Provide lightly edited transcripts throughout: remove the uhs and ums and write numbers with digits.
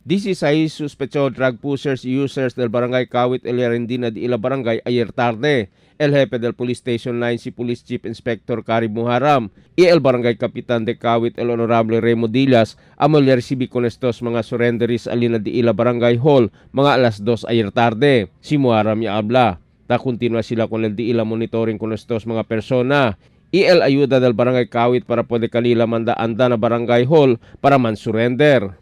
16 sospechosos drug pushers y users del barangay Kawit El Arendina de Ila Barangay ayer tarde. El jefe del Police Station 9 si Police Chief Inspector Karim Muharram y el barangay kapitan de Kawit el Honorable Remo Dilas amo recibir con estos mga surrenderies alina de Ila Barangay Hall mga alas 2 ayer tarde. Si Muharram ya habla. Ta continua sila con el de Ila monitoring con estos mga persona y el ayuda del barangay Kawit para poder kanila manda-anda na barangay hall para man surrender.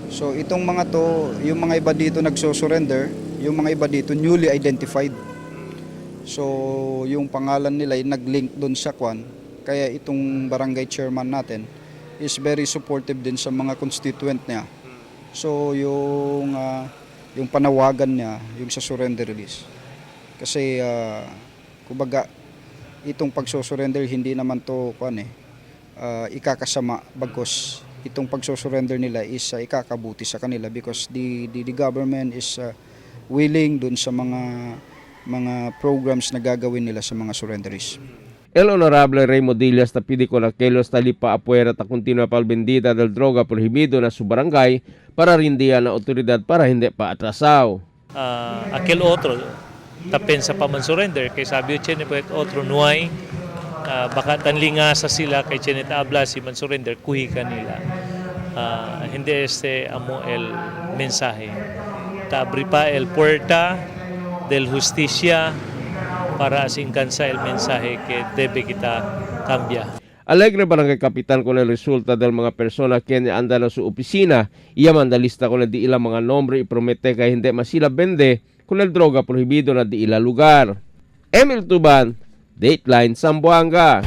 So itong mga to, yung mga iba dito nagso-surrender, yung mga iba dito newly identified. So yung pangalan nila ay nag-link doon sa kwan. Kaya itong barangay chairman natin is very supportive din sa mga constituent niya. So yung panawagan niya, yung sa surrender release. Kasi kumbaga itong pagso-surrender hindi naman to kwan ikakasama bagkus itong pagsusurrender nila is ikakabuti sa kanila because the government is willing dun sa mga programs na gagawin nila sa mga surrenderies. El Honorable Remo Dilas ta pidi con aquellos talipa afuera ta continua pal bendita del droga prohibido na su barangay para rindihan na otoridad para hindi pa atrasaw. Aquel otro tapensa pa man surrender kay sabi o chene pwet otro nuay baka tanlingasa sila kay Chenet Abla si man surrender kuhi kanila. Hindi amo el mensaje. Abri pa el puerta del justicia para asincansa el mensaje que debe kita cambia. Alegre barangay kapitan con el resulta del mga persona que andan na su opisina y mandalista con el di ilang mga nombre y promete kay hindi masila vende con el droga prohibido na di ila lugar. Emil Tuban, Dateline Zamboanga.